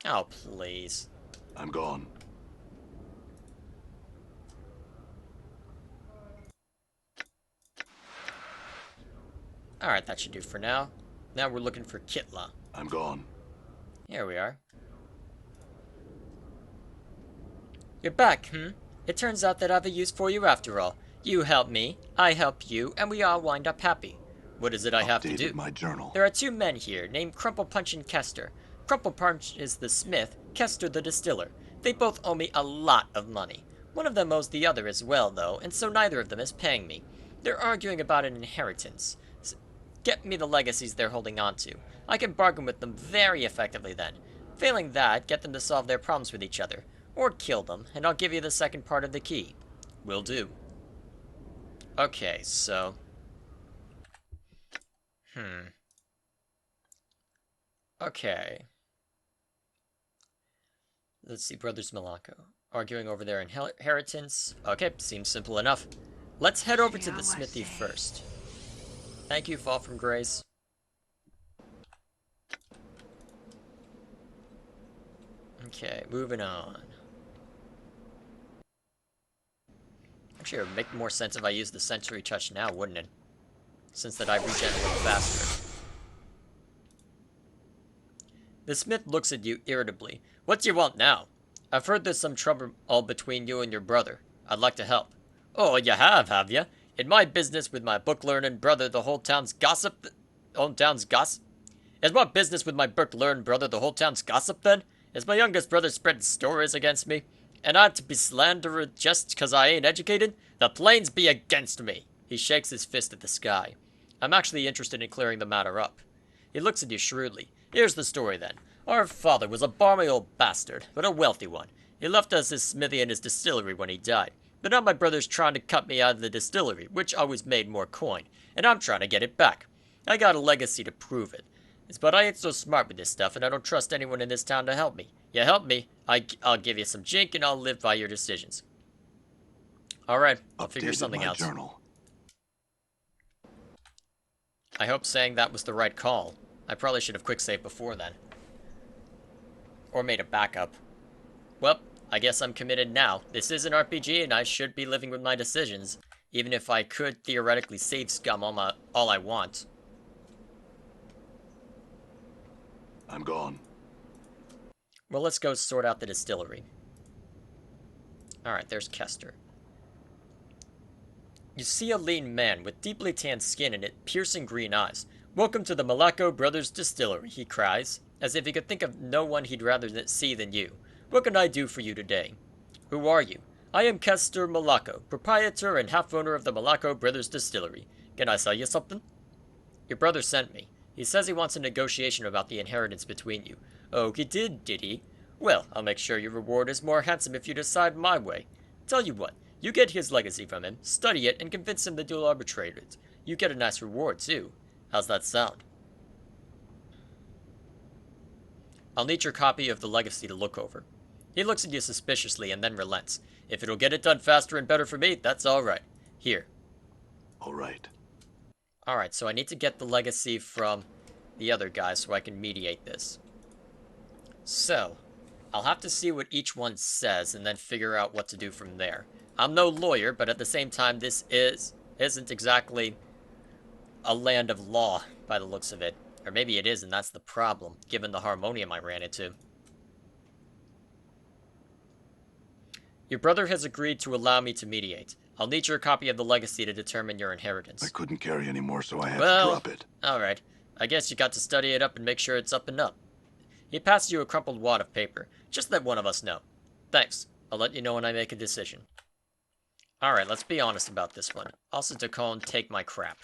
Oh, please. I'm gone. Alright, that should do for now. Now we're looking for Kitla. I'm gone. Here we are. You're back, It turns out that I have a use for you after all. You help me, I help you, and we all wind up happy. What is it I have to Updated do? my journal. There are two men here, named Crumple Punch and Kester. Crumple Punch is the smith, Kester the distiller. They both owe me a lot of money. One of them owes the other as well, though, and so neither of them is paying me. They're arguing about an inheritance. Get me the legacies they're holding on to. I can bargain with them very effectively then. Failing that, get them to solve their problems with each other. Or kill them, and I'll give you the second part of the key. Will do. Okay, so... Okay. Let's see, Brothers Malacco. Arguing over their inheritance. Okay, seems simple enough. Let's head over to the smithy first. Thank you, Fall from Grace. Okay, moving on. Actually, it would make more sense if I used the Sensory Touch now, wouldn't it? Since that I regen a little faster. The smith looks at you irritably. What do you want now? I've heard there's some trouble all between you and your brother. I'd like to help. Oh, you have you? In my business with my book-learning brother, the whole town's gossip... Is my business with my book-learned brother the whole town's gossip, then? Is my youngest brother spreading stories against me? And I'm to be slandered just 'cause I ain't educated? The plains be against me! He shakes his fist at the sky. I'm actually interested in clearing the matter up. He looks at you shrewdly. Here's the story, then. Our father was a balmy old bastard, but a wealthy one. He left us his smithy and his distillery when he died. But now my brother's trying to cut me out of the distillery, which always made more coin, and I'm trying to get it back. I got a legacy to prove it. But I ain't so smart with this stuff, and I don't trust anyone in this town to help me. You help me, I'll give you some jink, and I'll live by your decisions. Alright, I'll figure something out. Journal. I hope saying that was the right call. I probably should have quick saved before then. Or made a backup. Well, I guess I'm committed now. This is an RPG, and I should be living with my decisions, even if I could theoretically save scum all I want. I'm gone. Well, let's go sort out the distillery. Alright, there's Kester. You see a lean man with deeply tanned skin and piercing green eyes. Welcome to the Malacco Brothers Distillery, he cries, as if he could think of no one he'd rather see than you. What can I do for you today? Who are you? I am Kester Malacco, proprietor and half-owner of the Malacco Brothers Distillery. Can I sell you something? Your brother sent me. He says he wants a negotiation about the inheritance between you. Oh, he did he? Well, I'll make sure your reward is more handsome if you decide my way. Tell you what, you get his legacy from him, study it, and convince him to dual arbitrate it. You get a nice reward, too. How's that sound? I'll need your copy of the legacy to look over. He looks at you suspiciously and then relents. If it'll get it done faster and better for me, that's alright. Here. Alright. Alright, so I need to get the legacy from the other guy so I can mediate this. So, I'll have to see what each one says and then figure out what to do from there. I'm no lawyer, but at the same time, this isn't exactly a land of law by the looks of it. Or maybe it is, and that's the problem, given the harmonium I ran into. Your brother has agreed to allow me to mediate. I'll need your copy of the legacy to determine your inheritance. I couldn't carry any more, so I had to drop it. Alright. I guess you got to study it up and make sure it's up and up. He passed you a crumpled wad of paper. Just let one of us know. Thanks. I'll let you know when I make a decision. Alright, let's be honest about this one. Also, Tacone, take my crap.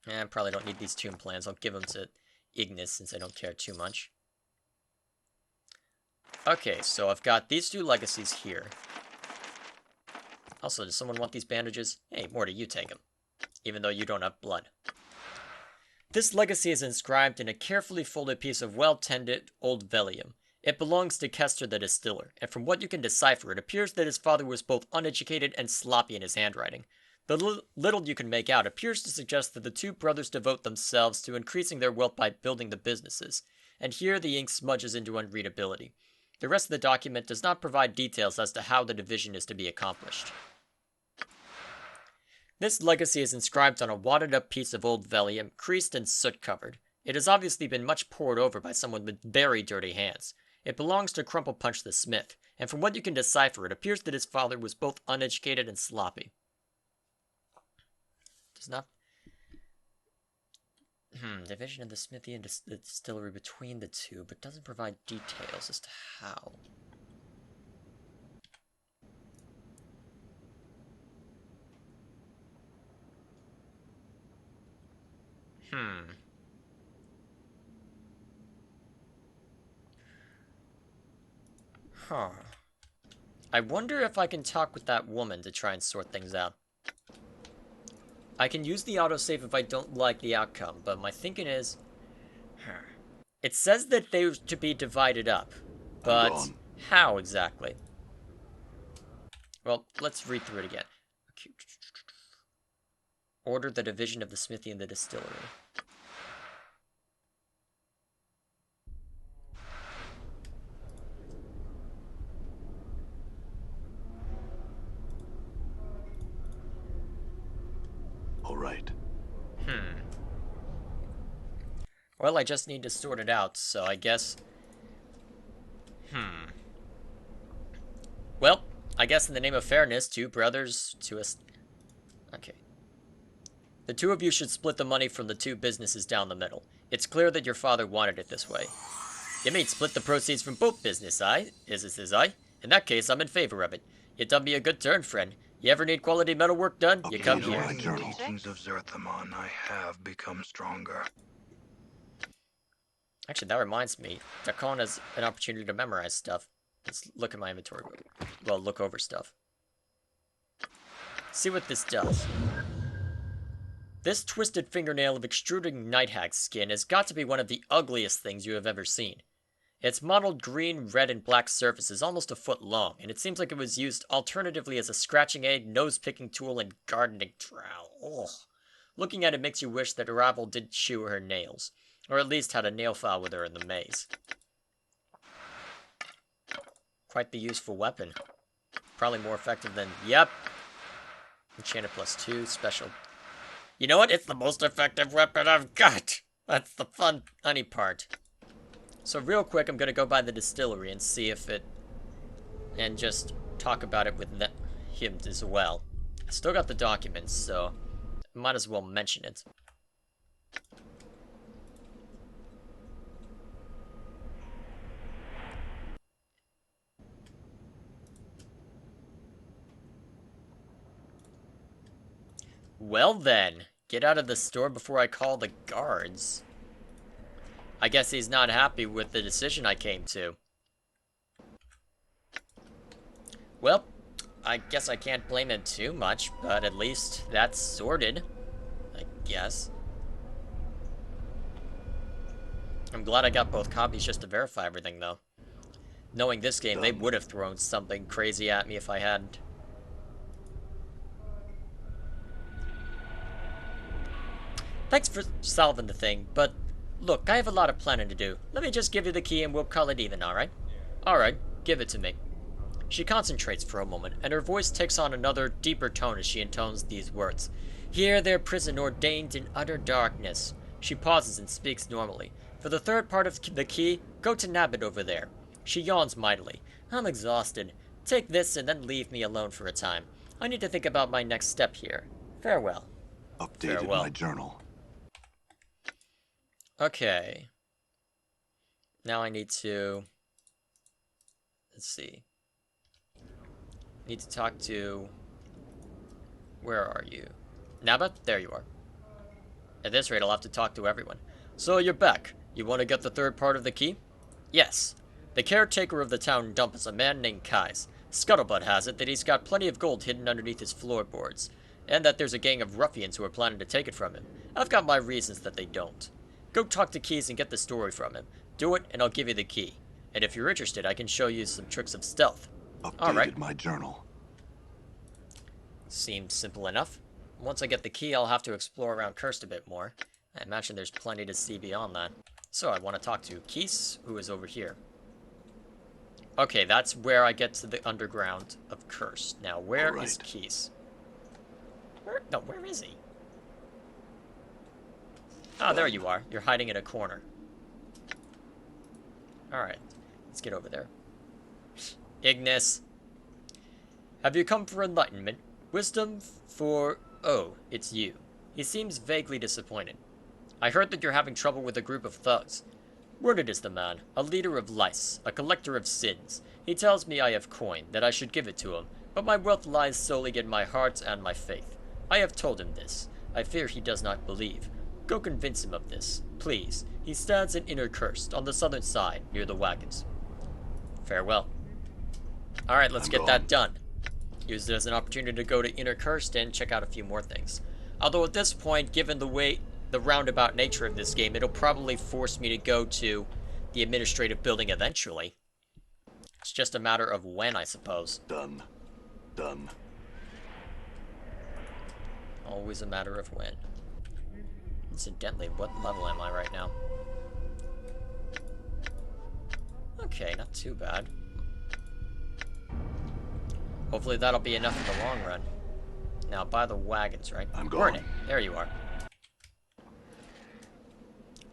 I probably don't need these tomb plans. I'll give them to Ignis since I don't care too much. Okay, so I've got these two legacies here. Also, does someone want these bandages? Hey, Morty, you take them. Even though you don't have blood. This legacy is inscribed in a carefully folded piece of well-tended old vellum. It belongs to Kester the distiller, and from what you can decipher, it appears that his father was both uneducated and sloppy in his handwriting. The little you can make out appears to suggest that the two brothers devote themselves to increasing their wealth by building the businesses, and here the ink smudges into unreadability. The rest of the document does not provide details as to how the division is to be accomplished. This legacy is inscribed on a wadded-up piece of old vellum, creased and soot-covered. It has obviously been much pored over by someone with very dirty hands. It belongs to Crumple Punch the Smith, and from what you can decipher, it appears that his father was both uneducated and sloppy. Does not... Division of the smithy and the distillery between the two, but doesn't provide details as to how. Huh. I wonder if I can talk with that woman to try and sort things out. I can use the autosave if I don't like the outcome, but my thinking is... It says that they're to be divided up, but how exactly? Well, let's read through it again. Order the division of the smithy and the distillery. All right. Well, I just need to sort it out, so I guess... Well, I guess in the name of fairness, two brothers to us... Okay. The two of you should split the money from the two businesses down the middle. It's clear that your father wanted it this way. You mean split the proceeds from both business, says I? In that case, I'm in favor of it. You done me a good turn, friend. You ever need quality metalwork done, you come here. In the teachings of Zerthamon, I have become stronger. Actually, that reminds me. Dakon has an opportunity to memorize stuff. Let's look at my inventory. Well, look over stuff. See what this does. This twisted fingernail of extruding night hag skin has got to be one of the ugliest things you have ever seen. Its mottled green, red, and black surface is almost a foot long, and it seems like it was used alternatively as a scratching aid, nose-picking tool, and gardening trowel. Ugh. Looking at it makes you wish that Arrival did chew her nails, or at least had a nail file with her in the maze. Quite the useful weapon. Probably more effective than, yep. Enchanted +2, special. You know what? It's the most effective weapon I've got! That's the funny part. So real quick, I'm gonna go by the distillery and see if it... and just talk about it with him as well. I still got the documents, so might as well mention it. Well then, get out of the store before I call the guards. I guess he's not happy with the decision I came to. Well, I guess I can't blame him too much, but at least that's sorted, I guess. I'm glad I got both copies just to verify everything, though. Knowing this game, they would have thrown something crazy at me if I hadn't. Thanks for solving the thing, but look, I have a lot of planning to do. Let me just give you the key and we'll call it even, alright? Alright, give it to me. She concentrates for a moment, and her voice takes on another, deeper tone as she intones these words. Here their prison ordained in utter darkness. She pauses and speaks normally. For the third part of the key, go to Nabbit over there. She yawns mightily. I'm exhausted. Take this and then leave me alone for a time. I need to think about my next step here. Farewell. Updated my journal. Okay. Now I need to... let's see. Need to talk to... where are you? Nabbit? There you are. At this rate, I'll have to talk to everyone. So you're back. You want to get the third part of the key? Yes. The caretaker of the town dump is a man named Kais. Scuttlebutt has it that he's got plenty of gold hidden underneath his floorboards, and that there's a gang of ruffians who are planning to take it from him. I've got my reasons that they don't. Go talk to Keys and get the story from him. Do it, and I'll give you the key. And if you're interested, I can show you some tricks of stealth. Updated my journal. Seems simple enough. once I get the key, I'll have to explore around Curst a bit more. I imagine there's plenty to see beyond that. So I want to talk to Keese, who is over here. Okay, that's where I get to the underground of Curst. Now, where is Keese? Where is he? Ah, there you are. You're hiding in a corner. Alright, let's get over there. Ignis. Have you come for enlightenment? Wisdom for... Oh, it's you. He seems vaguely disappointed. I heard that you're having trouble with a group of thugs. Worded is the man, a leader of lice, a collector of sins. He tells me I have coin, that I should give it to him, but my wealth lies solely in my heart and my faith. I have told him this. I fear he does not believe. Go convince him of this, please. He stands in Inner Curst, on the southern side, near the wagons. Farewell. Alright, let's get that done. Use it as an opportunity to go to Inner Curst and check out a few more things. Although at this point, given the roundabout nature of this game, it'll probably force me to go to the administrative building eventually. It's just a matter of when, I suppose. Done. Always a matter of when. Incidentally, what level am I right now? Okay, not too bad. Hopefully that'll be enough in the long run. Now, by the wagons, right? I'm going. There you are.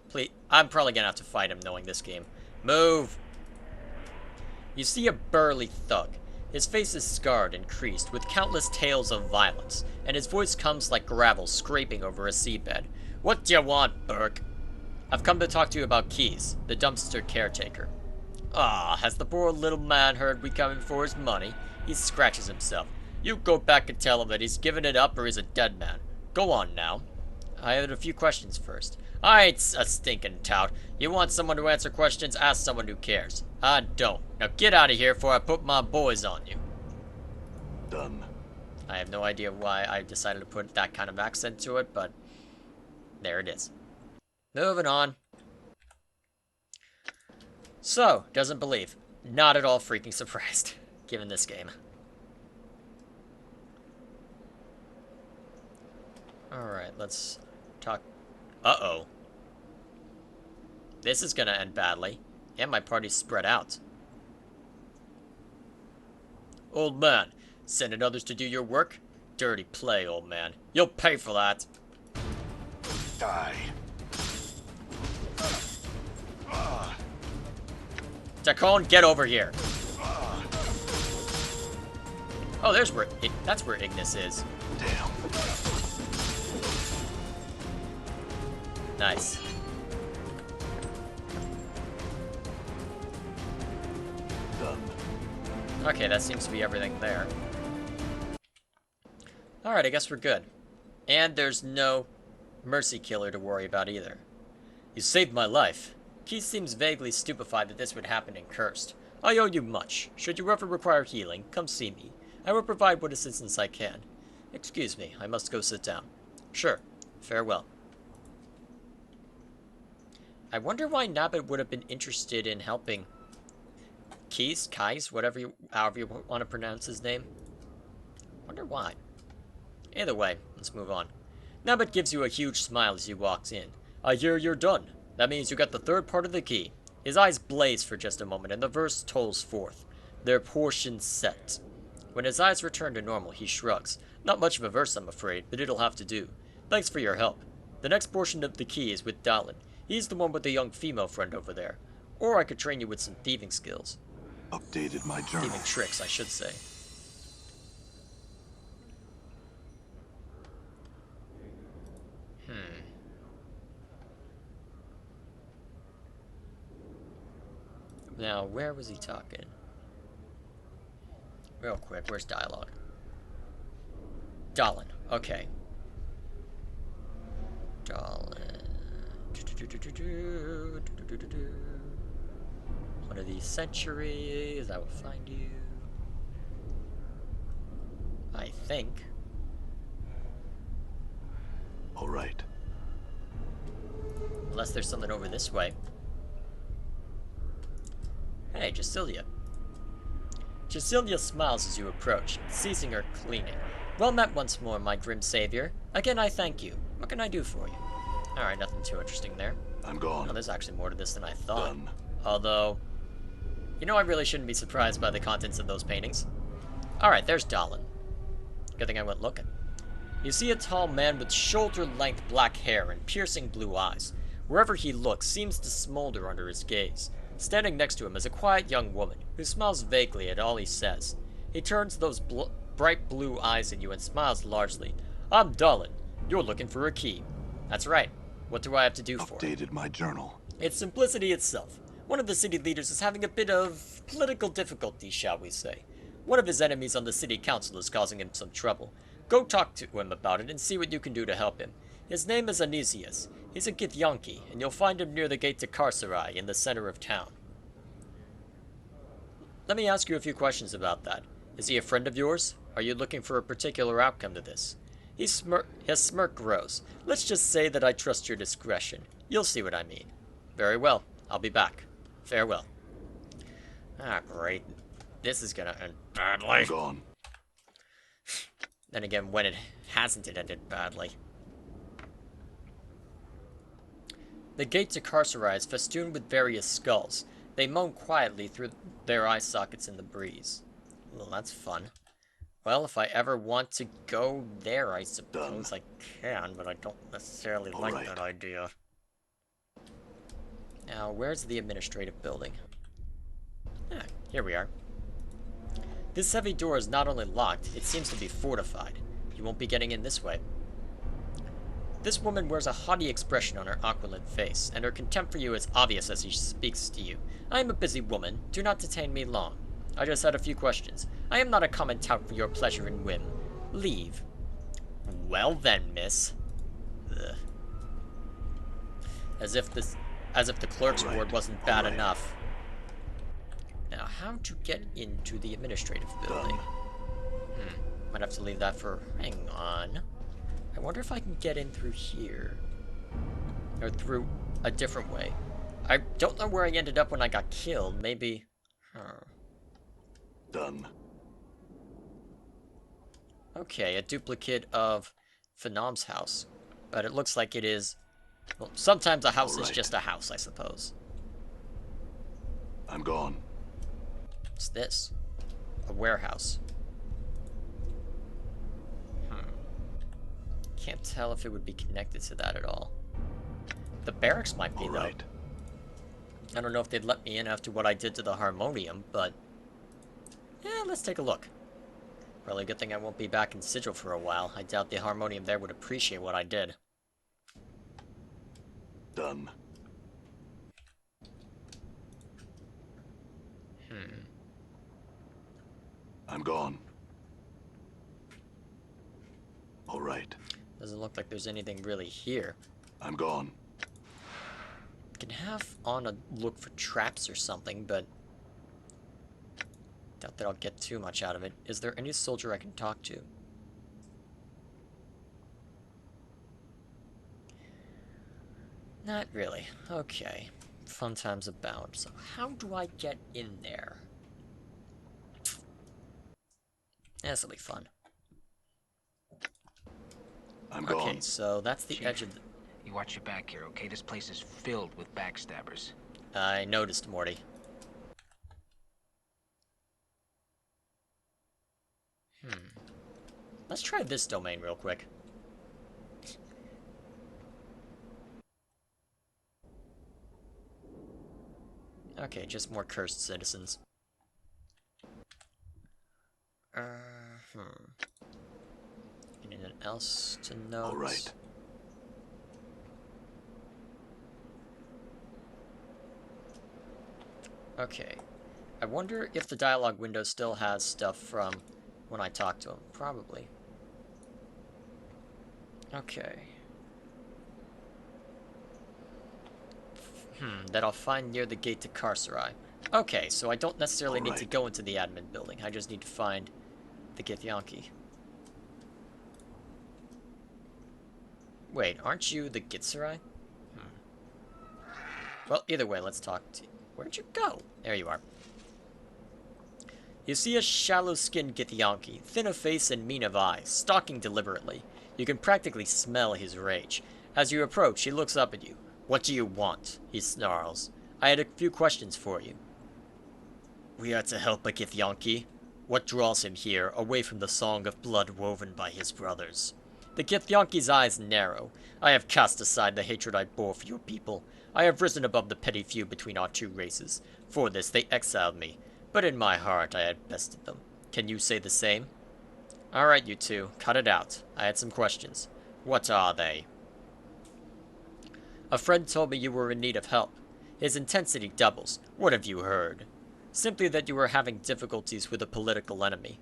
Please, I'm probably gonna have to fight him knowing this game. Move! You see a burly thug. His face is scarred and creased, with countless tales of violence, and his voice comes like gravel scraping over a seabed. What do you want, Burke? I've come to talk to you about Keys, the dumpster caretaker. Ah, has the poor little man heard we coming for his money? He scratches himself. You go back and tell him that he's given it up or he's a dead man. Go on now. I have a few questions first. I ain't a stinking tout. You want someone to answer questions, ask someone who cares. I don't. Now get out of here before I put my boys on you. Done. I have no idea why I decided to put that kind of accent to it, but there it is. Moving on. So, doesn't believe. Not at all freaking surprised, given this game. Alright, let's talk... Uh-oh. This is gonna end badly. And my party's spread out. Old man, sending others to do your work? Dirty play, old man. You'll pay for that. Die. Takon, get over here. Oh, that's where Ignis is. Damn. Nice. Done. Okay, that seems to be everything there. Alright, I guess we're good. And there's no mercy killer to worry about either. You saved my life. Keith seems vaguely stupefied that this would happen in Curst. I owe you much. Should you ever require healing, come see me. I will provide what assistance I can. Excuse me, I must go sit down. Sure. Farewell. I wonder why Nabbit would have been interested in helping Kais, however you want to pronounce his name. Wonder why. Either way, let's move on. Nabbit gives you a huge smile as he walks in. I hear you're done. That means you got the third part of the key. His eyes blaze for just a moment, and the verse tolls forth. Their portion set. When his eyes return to normal, he shrugs. Not much of a verse, I'm afraid, but it'll have to do. Thanks for your help. The next portion of the key is with Dallin. He's the one with the young female friend over there. Or I could train you with some thieving skills. Updated my journal. Thieving tricks, I should say. Now, where was he talking? Real quick, where's dialogue? Dallin, okay. Dallin. One of these centuries, I will find you. I think. All right. Unless there's something over this way. Hey, Jacilia. Jacilia smiles as you approach, ceasing her cleaning. Well met once more, my grim savior. Again, I thank you. What can I do for you? Alright, nothing too interesting there. I'm gone. Oh, there's actually more to this than I thought. Done. Although, you know, I really shouldn't be surprised by the contents of those paintings. Alright, there's Dalin. Good thing I went looking. You see a tall man with shoulder-length black hair and piercing blue eyes. Wherever he looks seems to smolder under his gaze. Standing next to him is a quiet young woman, who smiles vaguely at all he says. He turns those bright blue eyes at you and smiles largely. I'm Dalin. You're looking for a key. That's right. What do I have to do for it? Updated my journal. It's simplicity itself. One of the city leaders is having a bit of political difficulty, shall we say. One of his enemies on the city council is causing him some trouble. Go talk to him about it and see what you can do to help him. His name is Anisius. He's a Githyanki, and you'll find him near the gate to Karsarai in the center of town. Let me ask you a few questions about that. Is he a friend of yours? Are you looking for a particular outcome to this? His smirk grows. Let's just say that I trust your discretion. You'll see what I mean. Very well. I'll be back. Farewell. Ah, great. This is gonna end badly. I'm gone. Then again, when it hasn't, it ended badly. The gate to Karsarai is festooned with various skulls. They moan quietly through their eye sockets in the breeze. Well, that's fun. Well, if I ever want to go there, I suppose I can, but I don't necessarily like that idea. Now, where's the administrative building? Ah, here we are. This heavy door is not only locked, it seems to be fortified. You won't be getting in this way. This woman wears a haughty expression on her aquiline face, and her contempt for you is obvious as she speaks to you. I am a busy woman. Do not detain me long. I just had a few questions. I am not a common tout for your pleasure and whim. Leave. Well then, miss. Ugh. As if the clerk's ward wasn't bad enough. Now, how to get into the administrative building? Might have to leave that for... Hang on. I wonder if I can get in through here. Or through a different way. I don't know where I ended up when I got killed. Maybe... Done. Okay, a duplicate of Phenom's house. But it looks like it is... Well, sometimes a house is just a house, I suppose. I'm gone. What's this? A warehouse. Can't tell if it would be connected to that at all. The barracks might be, though. I don't know if they'd let me in after what I did to the Harmonium, but... yeah, let's take a look. Probably a good thing I won't be back in Sigil for a while. I doubt the Harmonium there would appreciate what I did. Done. I'm gone. All right. Doesn't look like there's anything really here. I'm gone. Can have on a look for traps or something, but doubt that I'll get too much out of it. Is there any soldier I can talk to? Not really. Okay. Fun times abound. So how do I get in there? This'll be fun. I'm gone. Okay, so that's the Chief, edge of the... You watch your back here, okay? This place is filled with backstabbers. I noticed, Morty. Let's try this domain real quick. Okay, just more cursed citizens. Anything else to note? All right. Okay. I wonder if the dialogue window still has stuff from when I talked to him. Probably. Okay. That I'll find near the gate to Karsarai. Okay, so I don't necessarily need to go into the admin building. I just need to find the Githyanki. Wait, aren't you the Gitsarai? Well, either way, let's talk to you. Where'd you go? There you are. You see a shallow-skinned Githyanki, thin of face and mean of eye, stalking deliberately. You can practically smell his rage. As you approach, he looks up at you. "What do you want?" he snarls. "I had a few questions for you." "We are to help a Githyanki. What draws him here, away from the song of blood woven by his brothers?" The Githyanki's eyes narrow. "I have cast aside the hatred I bore for your people. I have risen above the petty feud between our two races. For this, they exiled me. But in my heart, I had bested them. Can you say the same?" "Alright, you two. Cut it out. I had some questions." "What are they?" "A friend told me you were in need of help." His intensity doubles. "What have you heard?" "Simply that you were having difficulties with a political enemy."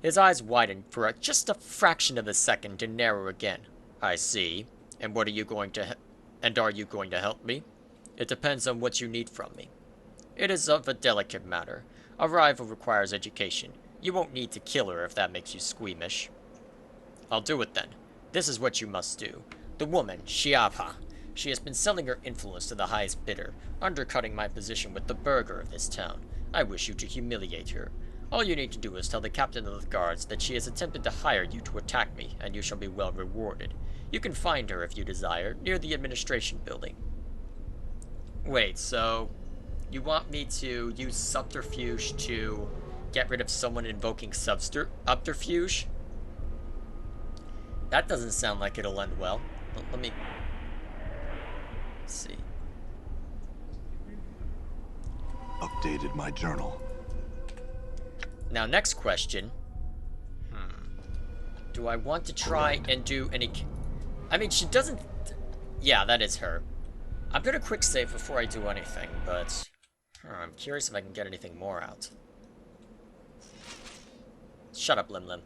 His eyes widen for just a fraction of a second and narrow again. "I see. And are you going to help me?" "It depends on what you need from me." "It is of a delicate matter. A rival requires education. You won't need to kill her if that makes you squeamish." "I'll do it then. This is what you must do. The woman, Shiabha. She has been selling her influence to the highest bidder, undercutting my position with the burgher of this town. I wish you to humiliate her. All you need to do is tell the captain of the guards that she has attempted to hire you to attack me, and you shall be well rewarded. You can find her, if you desire, near the administration building." Wait, so you want me to use subterfuge to get rid of someone invoking subterfuge? That doesn't sound like it'll end well. Let me see. Updated my journal. Now, next question. Do I want to try and do any... I mean, she doesn't... Yeah, that is her. I'm gonna quick save before I do anything, but... I'm curious if I can get anything more out. Shut up, Lim Lim.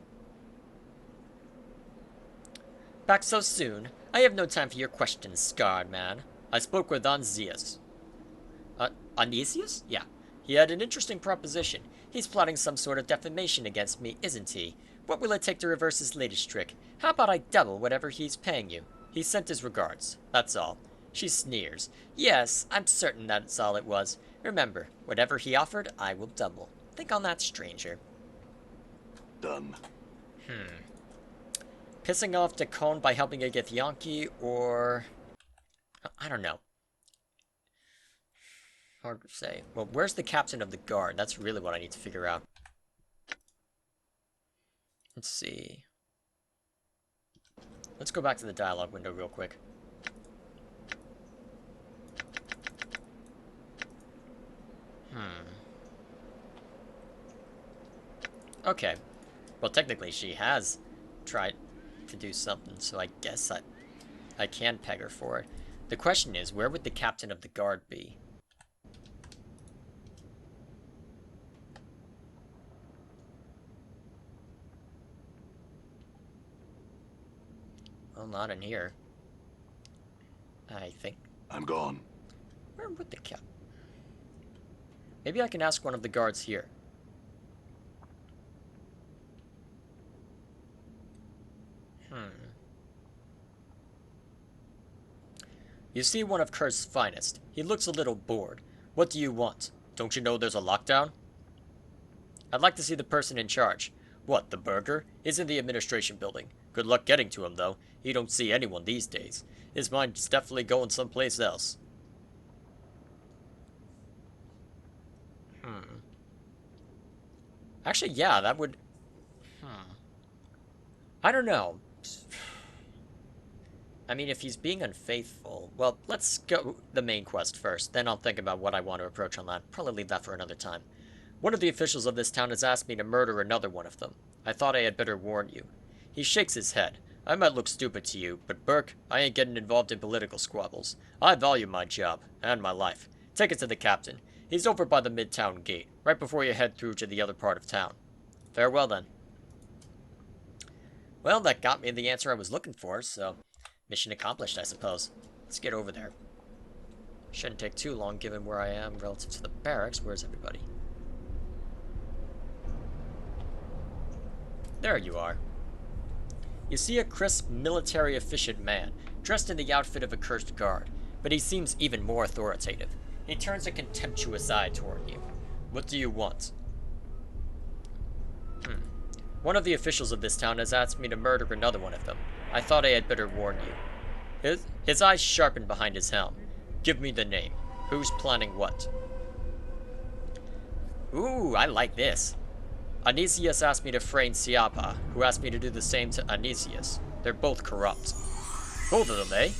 "Back so soon? I have no time for your questions, scarred man. I spoke with Anzias." Anisius? Yeah. "He had an interesting proposition. He's plotting some sort of defamation against me, isn't he? What will it take to reverse his latest trick? How about I double whatever he's paying you? He sent his regards. That's all." She sneers. "Yes, I'm certain that's all it was. Remember, whatever he offered, I will double. Think on that, stranger." Done. Pissing off Dakon by helping a Githyanki, or... I don't know. Hard to say. Well, where's the captain of the guard? That's really what I need to figure out. Let's see. Let's go back to the dialogue window real quick. Okay. Well, technically, she has tried to do something, so I guess I can peg her for it. The question is, where would the captain of the guard be? Well, not in here. I think. I'm gone. Where would the cap... Maybe I can ask one of the guards here. You see one of Curst's finest. He looks a little bored. "What do you want? Don't you know there's a lockdown?" "I'd like to see the person in charge." "What, the burgher? He's in the administration building. Good luck getting to him, though. He don't see anyone these days. His mind's definitely going someplace else." Actually, yeah, that would... I don't know. I mean, if he's being unfaithful... Well, let's go the main quest first. Then I'll think about what I want to approach on that. Probably leave that for another time. "One of the officials of this town has asked me to murder another one of them. I thought I had better warn you." He shakes his head. "I might look stupid to you, but Burke, I ain't getting involved in political squabbles. I value my job, and my life. Take it to the captain. He's over by the Midtown Gate, right before you head through to the other part of town." Farewell, then. Well, that got me the answer I was looking for, so... Mission accomplished, I suppose. Let's get over there. Shouldn't take too long, given where I am relative to the barracks. Where's everybody? There you are. You see a crisp, military-efficient man, dressed in the outfit of a cursed guard, but he seems even more authoritative. He turns a contemptuous eye toward you. "What do you want?" One of the officials of this town has asked me to murder another one of them. I thought I had better warn you. His eyes sharpened behind his helm. Give me the name. Who's planning what? Ooh, I like this. Anisius asked me to frame Siapa, who asked me to do the same to Anisius. They're both corrupt. Both of them, eh?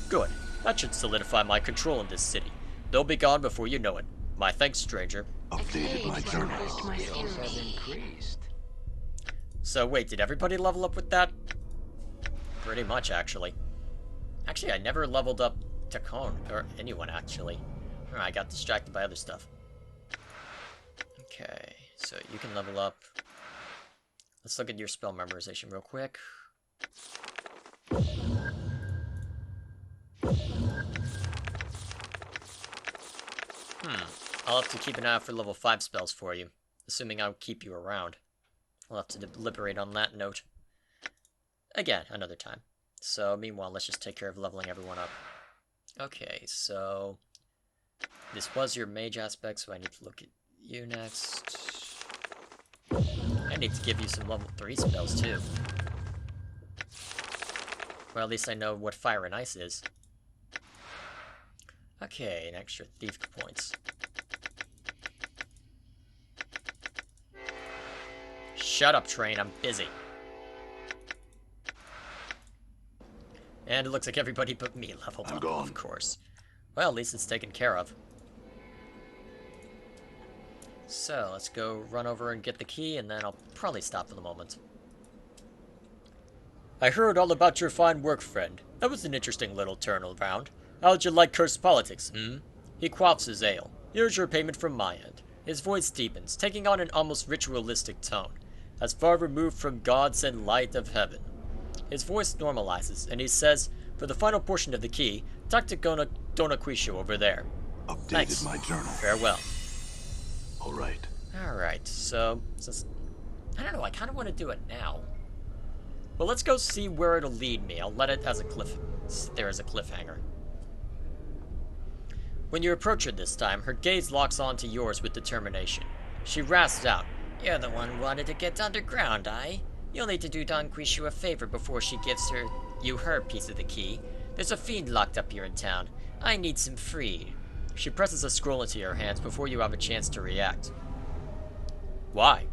Good. That should solidify my control in this city. They'll be gone before you know it. My thanks, stranger. Updated my journal. Skills have increased. So wait, did everybody level up with that? Pretty much, actually. Actually, I never leveled up Takon, or anyone, actually. I got distracted by other stuff. Okay, so you can level up. Let's look at your spell memorization real quick. I'll have to keep an eye out for level 5 spells for you, assuming I'll keep you around. We'll have to deliberate on that note. Again, another time. So, meanwhile, let's just take care of leveling everyone up. Okay, so... this was your mage aspect, so I need to look at you next. I need to give you some level 3 spells, too. Well, at least I know what fire and ice is. Okay, an extra thief points. Shut up, train, I'm busy. And it looks like everybody but me leveled up, of course. Well, at least it's taken care of. So, let's go run over and get the key, and then I'll probably stop for the moment. I heard all about your fine work, friend. That was an interesting little turnaround. How'd you like Curst politics, He quaffs his ale. Here's your payment from my end. His voice deepens, taking on an almost ritualistic tone, as far removed from gods and light of heaven. His voice normalizes, and he says, for the final portion of the key, talk to Donaquisho over there. Updated Thanks. my journal. Farewell. Alright. Alright, so, since... I don't know, I kind of want to do it now. But let's go see where it'll lead me. I'll let it as a there as a cliffhanger. When you approach her this time, her gaze locks onto yours with determination. She rasps out, "You're the one who wanted to get underground, aye? You'll need to do Don Quishu a favor before she gives you her piece of the key. There's a fiend locked up here in town. I need some freed." She presses a scroll into your hands before you have a chance to react. Why?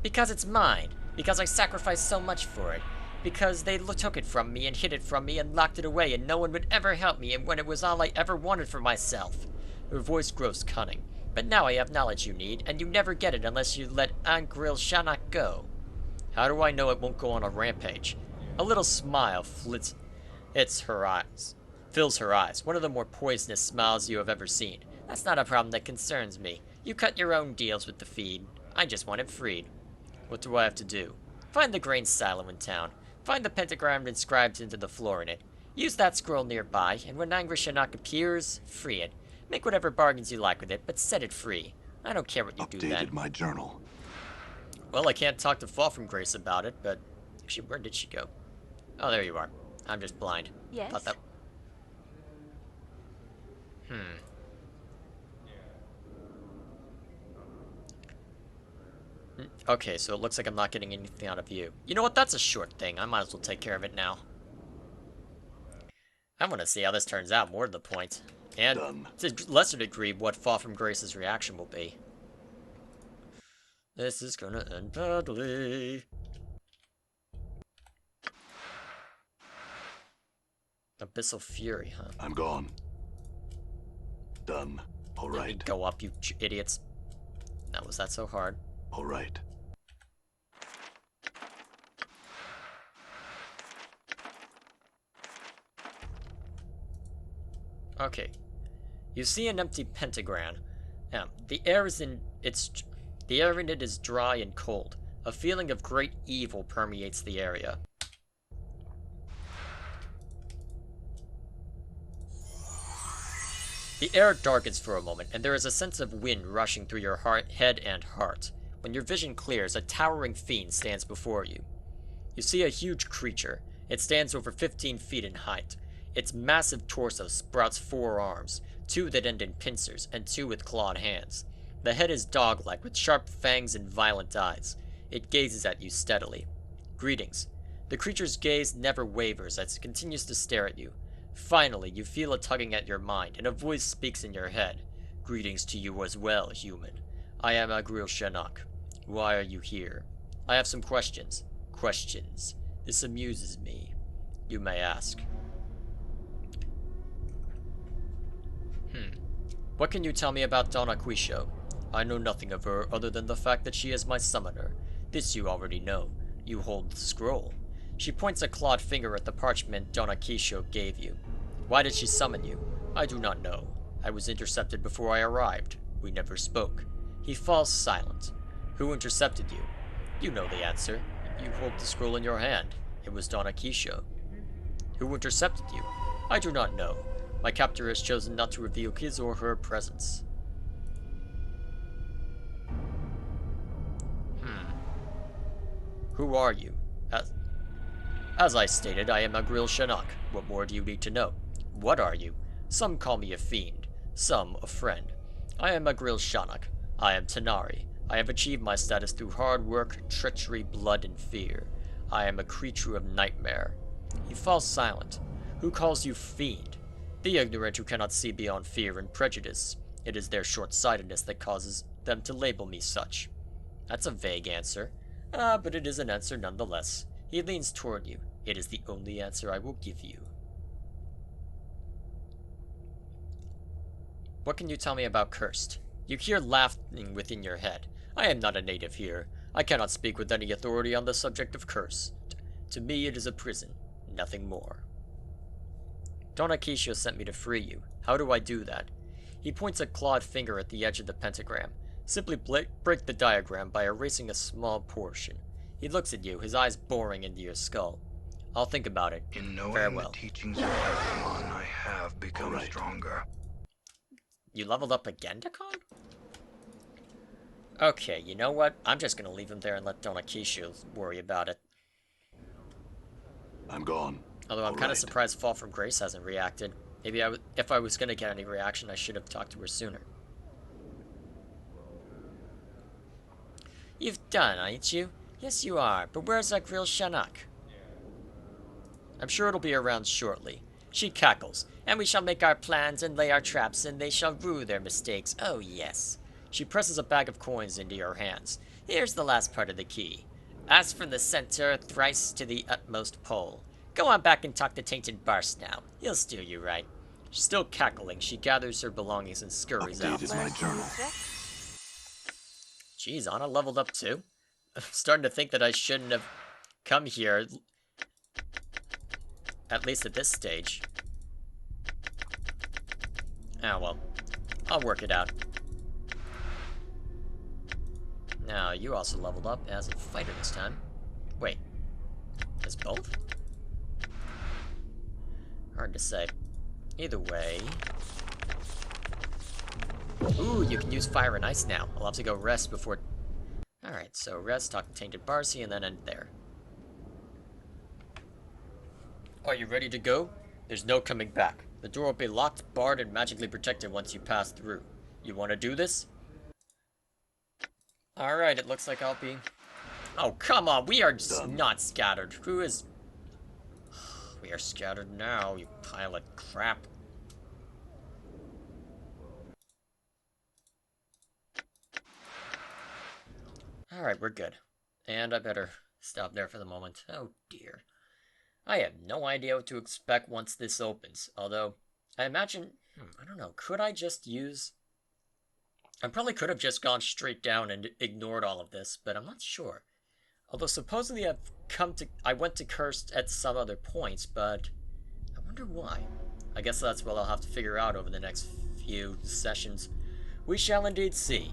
Because it's mine. Because I sacrificed so much for it. Because they took it from me and hid it from me and locked it away and no one would ever help me and when it was all I ever wanted for myself. Her voice grows cunning. But now I have knowledge you need, and you never get it unless you let Angril Shanak go. How do I know it won't go on a rampage? A little smile fills her eyes, one of the more poisonous smiles you have ever seen. That's not a problem that concerns me. You cut your own deals with the feed. I just want it freed. What do I have to do? Find the grain silo in town. Find the pentagram inscribed into the floor in it. Use that scroll nearby, and when Angry Shanak appears, free it. Make whatever bargains you like with it, but set it free. I don't care what you do then. Updated my journal. Well, I can't talk to Fall from Grace about it, but... actually, where did she go? Oh, there you are. I'm just blind. Yes? Thought that... Okay, so it looks like I'm not getting anything out of you. You know what? That's a short thing. I might as well take care of it now. I want to see how this turns out, more to the point. And, Done. to a lesser degree, what Fall from Grace's reaction will be. This is gonna end badly. Abyssal Fury, huh? I'm gone. Done. Let me Alright. go up, you idiots. Now, was that so hard? Alright. Okay. You see an empty pentagram. Now, the air in it is dry and cold. A feeling of great evil permeates the area. The air darkens for a moment, and there is a sense of wind rushing through your head and heart. When your vision clears, a towering fiend stands before you. You see a huge creature. It stands over 15 feet in height. Its massive torso sprouts 4 arms, 2 that end in pincers, and 2 with clawed hands. The head is dog-like, with sharp fangs and violent eyes. It gazes at you steadily. Greetings. The creature's gaze never wavers as it continues to stare at you. Finally, you feel a tugging at your mind, and a voice speaks in your head. Greetings to you as well, human. I am Agril Shanok. Why are you here? I have some questions. Questions. This amuses me. You may ask. What can you tell me about Donna Quisho? I know nothing of her other than the fact that she is my summoner. This you already know. You hold the scroll. She points a clawed finger at the parchment Donna Quisho gave you. Why did she summon you? I do not know. I was intercepted before I arrived. We never spoke. He falls silent. Who intercepted you? You know the answer. You hold the scroll in your hand. It was Donna Quisho. Who intercepted you? I do not know. My captor has chosen not to reveal his or her presence. Who are you? As I stated, I am Agril Shanok. What more do you need to know? What are you? Some call me a fiend, some a friend. I am Agril Shanok. I am Tanari. I have achieved my status through hard work, treachery, blood, and fear. I am a creature of nightmare. He falls silent. Who calls you fiend? The ignorant who cannot see beyond fear and prejudice. It is their short-sightedness that causes them to label me such. That's a vague answer. But it is an answer nonetheless. He leans toward you. It is the only answer I will give you. What can you tell me about Curst? You hear laughing within your head. I am not a native here. I cannot speak with any authority on the subject of Curst. To me it is a prison, nothing more. Donna Quisho sent me to free you. How do I do that? He points a clawed finger at the edge of the pentagram. Simply break the diagram by erasing a small portion. He looks at you, his eyes boring into your skull. I'll think about it. In knowing Farewell. the teachings of Decon, I have become stronger. You leveled up again, Decon? Okay, you know what? I'm just gonna leave him there and let Donna Quisho worry about it. I'm gone. Although I'm kind of surprised Fall from Grace hasn't reacted. Maybe if I was gonna get any reaction, I should have talked to her sooner. You've done, ain't you? Yes, you are. But where's Agril Shanok? I'm sure it'll be around shortly. She cackles. And we shall make our plans and lay our traps, and they shall rue their mistakes. Oh, yes. She presses a bag of coins into your hands. Here's the last part of the key. Ask from the center, thrice to the utmost pole. Go on back and talk to Tainted Barst now. He'll steer you right. Still cackling, she gathers her belongings and scurries out. Updated my journal. Jeez, Anna leveled up too? I'm starting to think that I shouldn't have come here. At least at this stage. Ah, well. I'll work it out. Now, you also leveled up as a fighter this time. Wait. As both? Hard to say. Either way... Ooh, you can use fire and ice now. I'll have to go rest before... Alright, so rest, talk to Tainted Barcy, and then end there. Are you ready to go? There's no coming back. The door will be locked, barred, and magically protected once you pass through. You want to do this? Alright, it looks like I'll be... Oh, come on, we are not scattered. Who is... We are scattered now, you pile of crap. Alright, we're good. And I better stop there for the moment. Oh dear. I have no idea what to expect once this opens. Although, I imagine... I don't know, could I just use... I probably could have just gone straight down and ignored all of this, but I'm not sure. Although supposedly I went to Curst at some other points, but I wonder why. I guess that's what I'll have to figure out over the next few sessions. We shall indeed see.